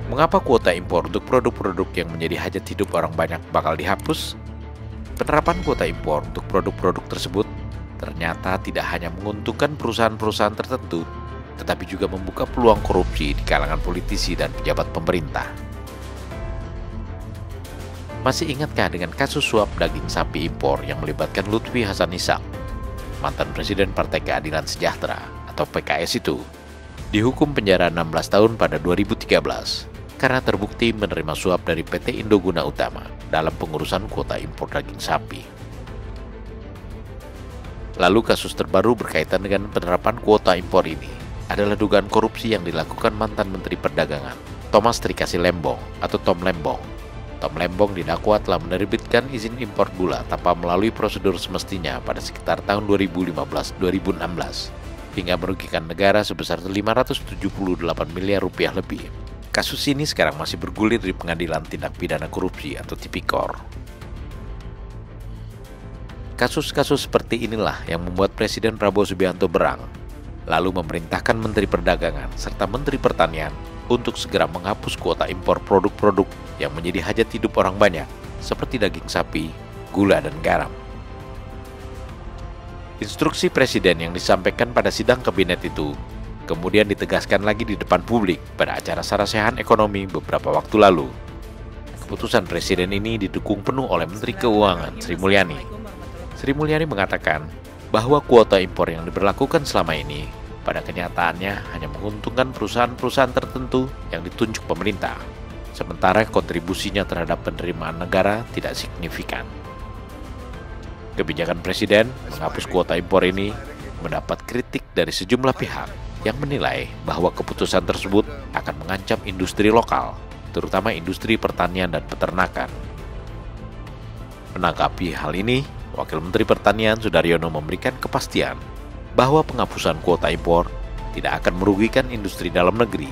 Mengapa kuota impor untuk produk-produk yang menjadi hajat hidup orang banyak bakal dihapus? Penerapan kuota impor untuk produk-produk tersebut ternyata tidak hanya menguntungkan perusahaan-perusahaan tertentu, tetapi juga membuka peluang korupsi di kalangan politisi dan pejabat pemerintah. Masih ingatkah dengan kasus suap daging sapi impor yang melibatkan Lutfi Hasan Ishak, mantan Presiden Partai Keadilan Sejahtera atau PKS itu, dihukum penjara 16 tahun pada 2013 karena terbukti menerima suap dari PT Indoguna Utama dalam pengurusan kuota impor daging sapi. Lalu kasus terbaru berkaitan dengan penerapan kuota impor ini adalah dugaan korupsi yang dilakukan mantan Menteri Perdagangan, Thomas Trikasih Lembong atau Tom Lembong. Tom Lembong didakwa telah menerbitkan izin impor gula tanpa melalui prosedur semestinya pada sekitar tahun 2015-2016 hingga merugikan negara sebesar 578 miliar rupiah lebih. Kasus ini sekarang masih bergulir di Pengadilan Tindak Pidana Korupsi atau Tipikor. Kasus-kasus seperti inilah yang membuat Presiden Prabowo Subianto berang, lalu memerintahkan Menteri Perdagangan serta Menteri Pertanian untuk segera menghapus kuota impor produk-produk yang menjadi hajat hidup orang banyak, seperti daging sapi, gula, dan garam. Instruksi Presiden yang disampaikan pada sidang kabinet itu kemudian ditegaskan lagi di depan publik pada acara Sarasehan Ekonomi beberapa waktu lalu. Keputusan Presiden ini didukung penuh oleh Menteri Keuangan Sri Mulyani. Sri Mulyani mengatakan bahwa kuota impor yang diberlakukan selama ini pada kenyataannya hanya menguntungkan perusahaan-perusahaan tertentu yang ditunjuk pemerintah, sementara kontribusinya terhadap penerimaan negara tidak signifikan. Kebijakan Presiden menghapus kuota impor ini mendapat kritik dari sejumlah pihak yang menilai bahwa keputusan tersebut akan mengancam industri lokal, terutama industri pertanian dan peternakan. Menanggapi hal ini, Wakil Menteri Pertanian Sudaryono memberikan kepastian bahwa penghapusan kuota impor tidak akan merugikan industri dalam negeri.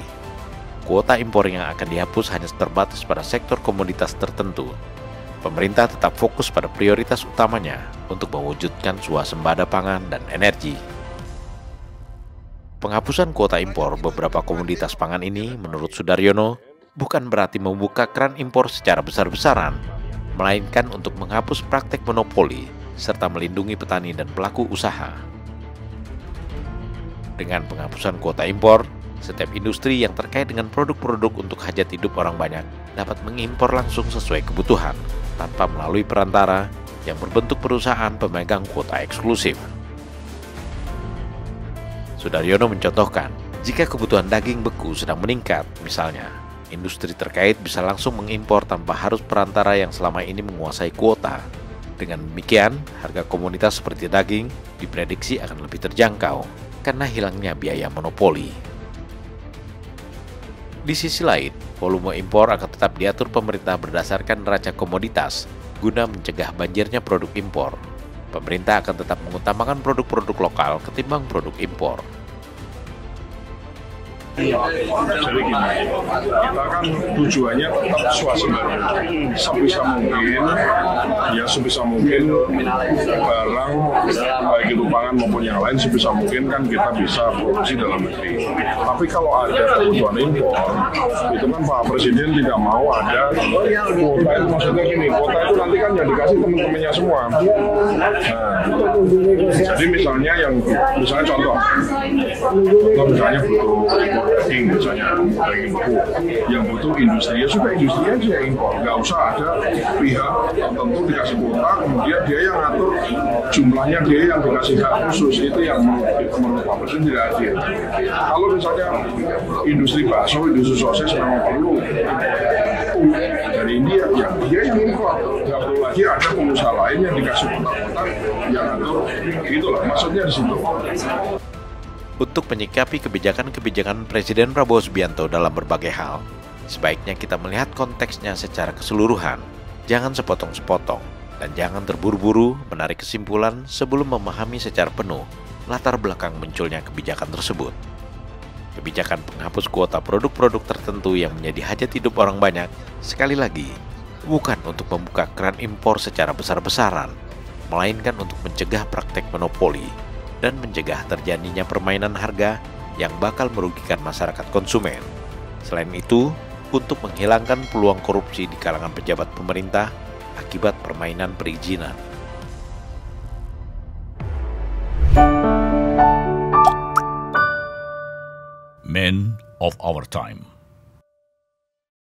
Kuota impor yang akan dihapus hanya terbatas pada sektor komoditas tertentu. Pemerintah tetap fokus pada prioritas utamanya untuk mewujudkan swasembada pangan dan energi. Penghapusan kuota impor beberapa komoditas pangan ini, menurut Sudaryono, bukan berarti membuka keran impor secara besar-besaran, melainkan untuk menghapus praktek monopoli serta melindungi petani dan pelaku usaha. Dengan penghapusan kuota impor, setiap industri yang terkait dengan produk-produk untuk hajat hidup orang banyak dapat mengimpor langsung sesuai kebutuhan, tanpa melalui perantara yang berbentuk perusahaan pemegang kuota eksklusif. Sudaryono mencontohkan, jika kebutuhan daging beku sedang meningkat, misalnya, industri terkait bisa langsung mengimpor tanpa harus perantara yang selama ini menguasai kuota. Dengan demikian, harga komoditas seperti daging diprediksi akan lebih terjangkau karena hilangnya biaya monopoli. Di sisi lain, volume impor akan tetap diatur pemerintah berdasarkan neraca komoditas guna mencegah banjirnya produk impor. Pemerintah akan tetap mengutamakan produk-produk lokal ketimbang produk impor. Jadi gini, kita kan tujuannya tetap swasembada. Sebisa mungkin barang baik itu pangan maupun yang lain sebisa mungkin kan kita bisa produksi dalam negeri. Tapi kalau ada kebutuhan impor, itu kan Pak Presiden tidak mau ada kuota. Itu maksudnya gini, kuota itu nanti kan yang dikasih teman-temannya semua. Nah, jadi misalnya contoh misalnya butuh daging, misalnya daging beku yang butuh industri, ya sudah industri aja yang impor, nggak usah ada pihak tertentu dikasih kuota kemudian dia yang ngatur jumlahnya, dia yang dikasih hak khusus. Itu yang menurut Pak Presiden tidak adil. Kalau misalnya industri bakso, industri sosis memang perlu dari India, ya dia yang impor, nggak perlu lagi ada pengusaha lain yang dikasih kuota yang ngatur. Gitulah maksudnya di situ. Untuk menyikapi kebijakan-kebijakan Presiden Prabowo Subianto dalam berbagai hal, sebaiknya kita melihat konteksnya secara keseluruhan, jangan sepotong-sepotong, dan jangan terburu-buru menarik kesimpulan sebelum memahami secara penuh latar belakang munculnya kebijakan tersebut. Kebijakan penghapus kuota produk-produk tertentu yang menjadi hajat hidup orang banyak, sekali lagi, bukan untuk membuka keran impor secara besar-besaran, melainkan untuk mencegah praktek monopoli dan mencegah terjadinya permainan harga yang bakal merugikan masyarakat konsumen. Selain itu, untuk menghilangkan peluang korupsi di kalangan pejabat pemerintah akibat permainan perizinan. Men of our time.